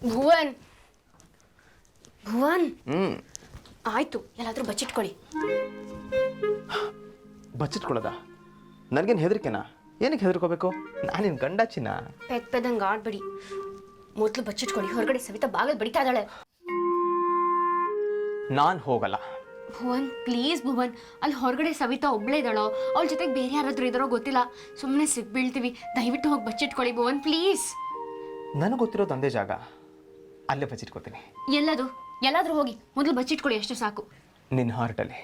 ಭುವನ್ ಭುವನ್ ಆಯ್ತು, ಎಲ್ಲಾದ್ರೂ ಬಚ್ಚಿಟ್ಕೊಳ್ಳಿ. ಬಚ್ಚಿಟ್ಕೊಳ್ಳೋದ? ನನಗೇನು ಹೆದರಿಕೆನಾ? ಏನಕ್ಕೆ ಹೆದರ್ಕೋಬೇಕು? ನಾನಿನ್ ಗಂಡ ಚಿನ್ನ. ಪೆದಂಗೆ ಆಡ್ಬೇಡಿ, ಮೊದಲು ಬಚ್ಚಿಟ್ಕೊಳ್ಳಿ. ಹೊರಗಡೆ ಸವಿತಾ ಬಾಗಲ್ ಬಡಿತಾ ಇದ್ದಾಳೆ. ನಾನು ಹೋಗಲ್ಲ. ಭುವನ್ ಪ್ಲೀಸ್ ಭುವನ್, ಅಲ್ಲಿ ಹೊರಗಡೆ ಸವಿತಾ ಒಬ್ಳೇ ಇದ್ದಾಳೋ, ಅವಳ ಜೊತೆಗೆ ಬೇರೆ ಯಾರಾದ್ರೂ ಇದ್ದಾರೋ ಗೊತ್ತಿಲ್ಲ. ಸುಮ್ಮನೆ ಸಿಗ್ಬೀಳ್ತೀವಿ, ದಯವಿಟ್ಟು ಹೋಗಿ ಬಚ್ಚಿಟ್ಕೊಳ್ಳಿ ಭುವನ್ ಪ್ಲೀಸ್. ನನಗೆ ಗೊತ್ತಿರೋದು ಒಂದೇ ಜಾಗ, ಅಲ್ಲೇ ಬಚ್ಚಿಟ್ಕೋತೀನಿ. ಎಲ್ಲಾದ್ರೂ ಹೋಗಿ ಮೊದಲು ಬಚ್ಚಿಟ್ಕೊಳ್ಳಿ, ಅಷ್ಟೇ ಸಾಕು. ನಿನ್ನ ಹಾರ್ಟಲ್ಲಿ.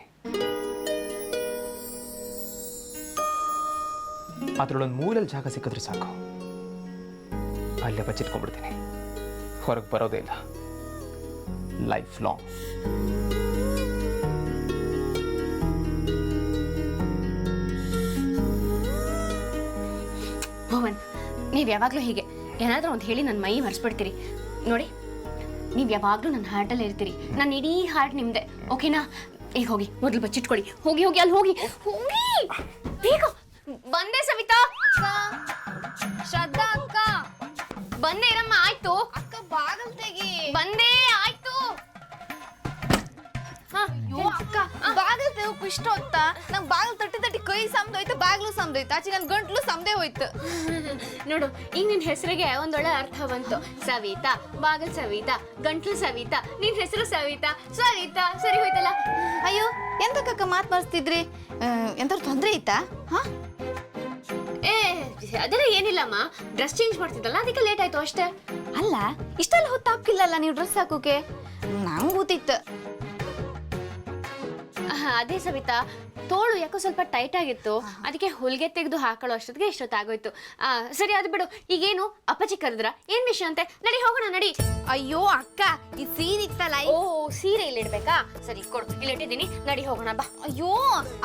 ಅದರೊಳೊಂದು ಮೂಲೆಯಲ್ಲಿ ಜಾಗ ಸಿಕ್ಕಿದ್ರೆ ಸಾಕು, ಅಲ್ಲೇ ಬಚ್ಚಿಟ್ಕೊಂಡ್ಬಿಡ್ತೀನಿ. ಹೊರಗೆ ಬರೋದೇ ಇಲ್ಲ, ಲೈಫ್ ಲಾಂಗ್. ಭುವನ್, ನೀವು ಯಾವಾಗಲೂ ಹೀಗೆ ಏನಾದರೂ ಒಂದು ಹೇಳಿ ನನ್ನ ಮೈ ಮರೆಸ್ಬಿಡ್ತೀರಿ ನೋಡಿ. ನೀವು ಯಾವಾಗಲೂ ನನ್ನ ಹಾರ್ಟಲ್ಲಿ ಇರ್ತೀರಿ, ನನ್ನ ಇಡೀ ಹಾರ್ಟ್ ನಿಮ್ಮದೆ, ಓಕೆನಾ? ಈಗ ಹೋಗಿ ಮೊದಲು ಬಚ್ಚಿಟ್ಕೊಳ್ಳಿ. ಹೋಗಿ ಹೋಗಿ ಅಲ್ಲಿ ಹೋಗಿ ಹೋಗಿ ಬೇಗ. ಬಂದೆ ಸವಿತಾ. ಶ್ರದ್ಧಾ ಅಕ್ಕ ಬಂದೆ ಇರಮ್ಮ. ಆಯ್ತು ಅಕ್ಕ, ಬಾಗಲ್ ತೆಗಿ. ಬಂದೆ ಆಯ್ತು. ಅಯ್ಯೋ ಅಕ್ಕ, ಬಾಗಲ್ ತೆಗೋಕು ಇಷ್ಟ ಹೊತ್ತಾ? ನಂಗೆ ಬಾಗಲ್ ತಟ್ಟಿ ಕೈ ಸಮದೋಯ್ತು, ಬಾಗ್ಲು ಸಮದೋಯ್ತು, ಆಚೆ ನನ್ನ ಗಂಟ್ಲು ಸಮದೇ ಹೋಯ್ತು. ನೋಡು, ಈಗ ನಿನ್ನ ಹೆಸರಿಗೆ ಒಂದೊಳ್ಳೆ ಅರ್ಥ ಬಂತು. ಸವಿತಾ, ಬಾಗಲ್ ಸವಿತಾ, ಗಂಟ್ಲು ಸವಿತಾ, ನಿನ್ನ ಹೆಸರು ಸವಿತಾ. ಸವಿತಾ ಸರಿ ಹೋಯ್ತಲ್ಲ. ಅಯ್ಯೋ, ಎಂತಕ್ಕ ಮಾತು ಮರ್ಸ್ತಿದ್ರಿ? ಎಂತಾರು ತೊಂದರೆ ಐತಾ? ಹಾ, ಏ ಅದೆಲ್ಲ ಏನಿಲ್ಲಮ್ಮ, ಡ್ರೆಸ್ ಚೇಂಜ್ ಮಾಡ್ತಿದ್ದಲ್ಲ ಅದಕ್ಕೆ ಲೇಟ್ ಆಯ್ತು ಅಷ್ಟೇ. ಅಲ್ಲ, ಇಷ್ಟೆಲ್ಲ ಹೊತ್ತು ಹಾಕಿಲ್ಲಲ್ಲ ನೀವು ಡ್ರೆಸ್ ಹಾಕೋಕೆ? ನಂಗೆ ಗೊತ್ತಿತ್ತು. ಅದೇ ಸವಿತಾ, ತೋಳು ಯಾಕೋ ಸ್ವಲ್ಪ ಟೈಟ್ ಆಗಿತ್ತು, ಅದಕ್ಕೆ ಹೊಲಿಗೆ ತೆಗೆದು ಹಾಕೊಳ್ಳೋ ಅಷ್ಟೊತ್ತಿಗೆ ಇಷ್ಟೊತ್ತಾಗೋಯ್ತು. ಸರಿ ಅದು ಬಿಡು. ಈಗೇನು ಅಪ್ಪಾಜಿ ಕರೆದ್ರ? ಏನ್ ವಿಷಯ ಅಂತೆ? ನಡಿ ಹೋಗೋಣ ನಡಿ. ಅಯ್ಯೋ ಅಕ್ಕ, ಈ ಸೀರೆ ಇತ್ತಲ್ಲ. ಓ, ಸೀರೆ ಇಲ್ಲಿಡ್ಬೇಕಾ? ಸರಿ ಕೊಡು, ಇಲ್ಲಿಟ್ಟಿದ್ದೀನಿ, ನಡಿ ಹೋಗೋಣ ಬಾ. ಅಯ್ಯೋ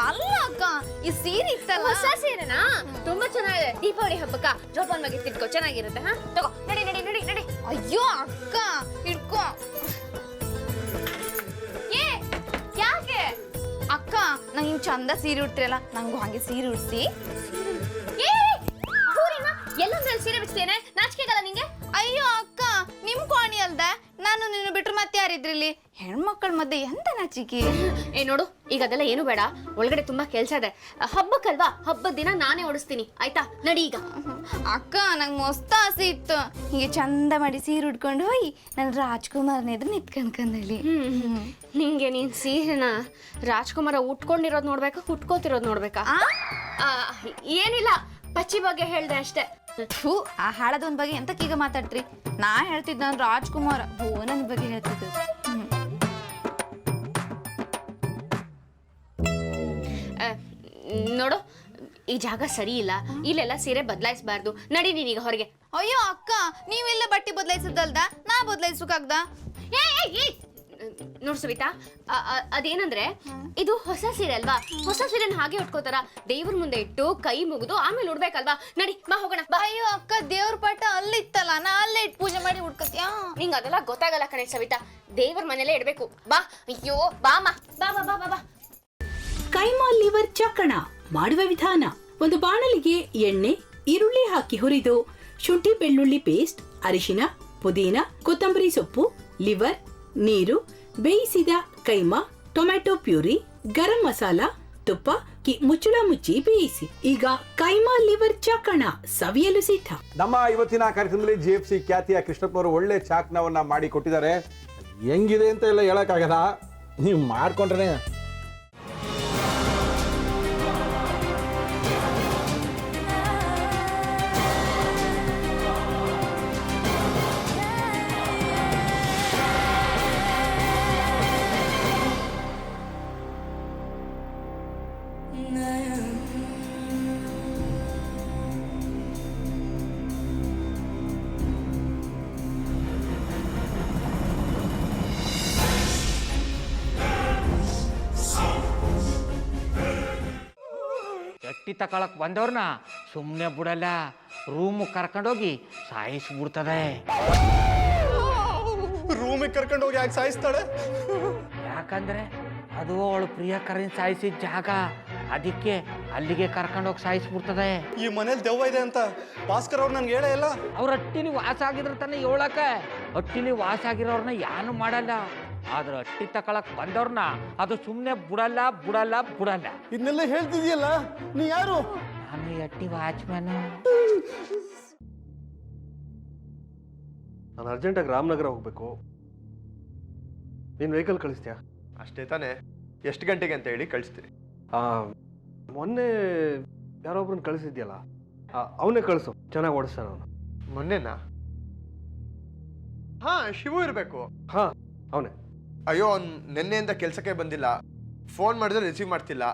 ಅಲ್ಲ ಅಕ್ಕ, ಈ ಸೀರೆ ಇತ್ತಲ್ಲ. ಹೊಸ ಸೀರೆನಾ? ತುಂಬಾ ಚೆನ್ನಾಗಿದೆ. ದೀಪಾವಳಿ ಹಬ್ಬಕ್ಕ ಜೋಪಾನ್ ಬಗ್ಗೆ ತಿಟ್ಕೋ, ಚೆನ್ನಾಗಿರುತ್ತೆ. ಹಾ ತಗೋ, ನಡಿ ನಡಿ ನಡಿ ನಡಿ. ಅಯ್ಯೋ ಅಕ್ಕ, ಇಟ್ಕೋ. ಏ ಯಾಕೆ ಅಕ್ಕ, ನಂಗೆ ಹಿಂಗ್ ಚಂದ ಸೀರೆ ಉಡ್ತಿರಲ್ಲ, ನಂಗೂ ಹಂಗೆ ಸೀರೆ ಉಡ್ಸಿ. ಎಲ್ಲೊಂದ್ರಲ್ಲಿ ಸೀರೆ ಬಿಡ್ತೇನೆ, ನಾಚಿಕೆಗಲ್ಲ ನಿಂಗೆ? ಅಯ್ಯೋ ಅಕ್ಕ, ನಿಮ್ ಕೋಣಿ ಅಲ್ದ, ನಾನು ನಿನ್ನ ಬಿಟ್ರು ಮತ್ತೆ ಯಾರಿದ್ರಿಲ್ಲಿ? ಹೆಣ್ಮಕ್ಳ ಮಧ್ಯೆ ಎಂತ ನಾಚಿಕೆ? ಏ ನೋಡು, ಈಗ ಅದೆಲ್ಲ ಏನು ಬೇಡ, ಒಳಗಡೆ ತುಂಬಾ ಕೆಲ್ಸ ಇದೆ. ಹಬ್ಬಕ್ಕಲ್ವಾ, ಹಬ್ಬದ ದಿನ ನಾನೇ ಓಡಿಸ್ತೀನಿ, ಆಯ್ತಾ? ನಡಿ ಈಗ. ಅಕ್ಕ, ನಂಗೆ ಮಸ್ತ್ ಆಸೆ ಇತ್ತು, ಹೀಗೆ ಚಂದ ಮಾಡಿ ಸೀರೆ ಉಡ್ಕೊಂಡು ಹೋಗಿ ನಾನು ರಾಜ್ಕುಮಾರ್ನ ಎದುರು ನಿಂತ್ಕೊಂಡ್ಕಂದಲ್ಲಿ. ನಿಂಗೆ ನೀನ್ ಸೀರೆನ ರಾಜ್ಕುಮಾರ ಉಟ್ಕೊಂಡಿರೋದು ನೋಡ್ಬೇಕಾ, ಉಟ್ಕೋತಿರೋದು ನೋಡ್ಬೇಕಾ? ಏನಿಲ್ಲ, ಪಚ್ಚಿ ಬಗ್ಗೆ ಹೇಳ್ದೆ ಅಷ್ಟೇ. ಆ ಹಾಳದೊಂದ್ ಬಗ್ಗೆ ಎಂತಕ್ಕೀಗ ಮಾತಾಡ್ತ್ರಿ? ನಾ ಹೇಳ್ತಿದ್ದ ನಾನು ರಾಜ್ಕುಮಾರ ಭುವನನ್ ಬಗ್ಗೆ ಹೇಳ್ತಿದ್ದ. ನೋಡು, ಈ ಜಾಗ ಸರಿ ಇಲ್ಲ, ಇಲ್ಲೆಲ್ಲ ಸೀರೆ ಬದಲಾಯಿಸಬಾರ್ದು. ನಡಿ ನೀನೀಗ ಹೊರಗೆ. ಅಯ್ಯೋ ಅಕ್ಕ, ನೀವೆಲ್ಲ ಬಟ್ಟೆ ಬದಲಾಯಿಸದಲ್ದ, ನಾ ಬದಲಾಯಿಸೋಕಾಗ್ದ? ನೋಡ್ ಸವಿತಾ, ಅದೇನಂದ್ರೆ ಇದು ಹೊಸ ಸೀರೆ ಅಲ್ವಾ, ಹೊಸ ಸೀರೆನ ಹಾಗೆ ಉಟ್ಕೋತಾರ, ದೇವ್ರ ಮುಂದೆ ಇಟ್ಟು ಕೈ ಮುಗಿದು ಆಮೇಲೆ ಉಡ್ಬೇಕಲ್ವಾ? ನಡಿ ಬಾ ಹೋಗೋಣ ಬಾ. ಅಯ್ಯೋ ಅಕ್ಕ, ದೇವ್ರ ಪಾಠ ಅಲ್ಲಿತ್ತಲ್ಲ, ನಾ ಅಲ್ಲೇ ಇಟ್ಟು ಪೂಜೆ ಮಾಡಿ ಉಡ್ಕತ್ಯಾ? ನಿಂಗೆ ಅದೆಲ್ಲ ಗೊತ್ತಾಗಲ್ಲ ಕಣೆ ಸವಿತಾ, ದೇವ್ರ ಮನೇಲೆ ಇಡ್ಬೇಕು. ಬಾ. ಅಯ್ಯೋ ಬಾಮ, ಬಾ ಬಾ ಬಾ ಬಾ ಬಾ. ಕೈಮಾ ಲಿವರ್ ಚಕ್ಕಣ ಮಾಡುವ ವಿಧಾನ: ಒಂದು ಬಾಣಲಿಗೆ ಎಣ್ಣೆ, ಈರುಳ್ಳಿ ಹಾಕಿ ಹುರಿದು ಶುಂಠಿ ಬೆಳ್ಳುಳ್ಳಿ ಪೇಸ್ಟ್, ಅರಿಶಿನ, ಪುದೀನ, ಕೊತ್ತಂಬರಿ ಸೊಪ್ಪು, ಲಿವರ್, ನೀರು, ಬೇಯಿಸಿದ ಕೈಮಾ, ಟೊಮ್ಯಾಟೊ ಪ್ಯೂರಿ, ಗರಂ ಮಸಾಲ, ತುಪ್ಪ ಮುಚ್ಚಳ ಮುಚ್ಚಿ ಬೇಯಿಸಿ. ಈಗ ಕೈಮಾ ಲಿವರ್ ಚಾಕಣ ಸವಿಯಲು ಸಿದ್ಧ. ನಮ್ಮ ಇವತ್ತಿನ ಕಾರ್ಯಕ್ರಮದಲ್ಲಿ GFC ಖ್ಯಾತಿಯ ಕೃಷ್ಣಪ್ಪನವರು ಒಳ್ಳೆ ಚಾಕ್ನವನ್ನ ಮಾಡಿ ಕೊಟ್ಟಿದ್ದಾರೆ. ಹೆಂಗಿದೆ ಅಂತ ಎಲ್ಲ ಹೇಳಕ್ಕಾಗಲ್ಲ, ನೀವು ಮಾಡ್ಕೊಂಡ್ರೆ. ಎಟ್ಟಿ ತಕೊಳಕ್ ಬಂದವ್ರನ್ನ ಸುಮ್ಮನೆ ಬಿಡಲ್ಲ, ರೂಮ್ ಕರ್ಕೊಂಡೋಗಿ ಸಾಯಿಸ್ಬಿಡ್ತದೆ. ರೂಮಿಗೆ ಕರ್ಕೊಂಡೋಗಿ ಯಾಕೆ ಸಾಯಿಸ್ತಾಳೆ? ಯಾಕಂದ್ರೆ ಅದು ಅವಳು ಪ್ರಿಯಕರನ್ ಸಾಯಿಸಿದ ಜಾಗ, ಅದಕ್ಕೆ ಅಲ್ಲಿಗೆ ಕರ್ಕೊಂಡೋಗಿ ಸಾಯಿಸ್ಬಿಡ್ತದೆ. ಈ ಮನೇಲಿ ದೆವ್ವ ಇದೆ ಅಂತ ಭಾಸ್ಕರ್ ಅವ್ರು ನನ್ಗೆ ಹೇಳೇ ಇಲ್ಲ. ಅವ್ರ ಹಟ್ಟಿಲಿ ವಾಸ ಆಗಿದ್ರೆ ತಾನೆ ಹೇಳಕ. ಹಟ್ಟಿಲಿ ವಾಸ ಆಗಿರೋರ್ನ ಯಾನು ಮಾಡಲ್ಲ, ಆದ್ರೆ ಹಟ್ಟಿ ತಕೊಳಕ್ ಬಂದವ್ರನ್ನ ಅದು ಸುಮ್ಮನೆ ಬಿಡಲ್ಲ ಬಿಡಲ್ಲ ಬಿಡಲ್ಲ. ಇದನ್ನೆಲ್ಲ ಹೇಳ್ತಿದ್ಯಲ್ಲ, ನೀ ಯಾರು? ನಾನು ಈ ಹಟ್ಟಿ ವಾಚ್ಮ್ಯಾನು. ನಾನು ಅರ್ಜೆಂಟಾಗಿ ರಾಮನಗರ ಹೋಗ್ಬೇಕು. ನೀನು ವೆಹಿಕಲ್ ಕಳಿಸ್ತೀಯಾ? ಅಷ್ಟೇ ತಾನೇ, ಎಷ್ಟು ಗಂಟೆಗೆ ಅಂತ ಹೇಳಿ ಕಳಿಸ್ತೀರಿ. ಮೊನ್ನೆ ಯಾರೊಬ್ರನ್ನ ಕಳಿಸಿದ್ಯಲ್ಲ, ಅವನೇ ಕಳಿಸು, ಚೆನ್ನಾಗಿ ಓಡಿಸ್ತಾನೆ ಅವನು. ಮೊನ್ನೆನಾ? ಹಾ, ಶಿವು ಇರಬೇಕು. ಹಾಂ, ಅವನೇ. ಅಯ್ಯೋ, ಅವ್ನು ನಿನ್ನೆಯಿಂದ ಕೆಲಸಕ್ಕೆ ಬಂದಿಲ್ಲ. ಫೋನ್ ಮಾಡಿದ್ರೆ ರಿಸೀವ್ ಮಾಡ್ತಿಲ್ಲ.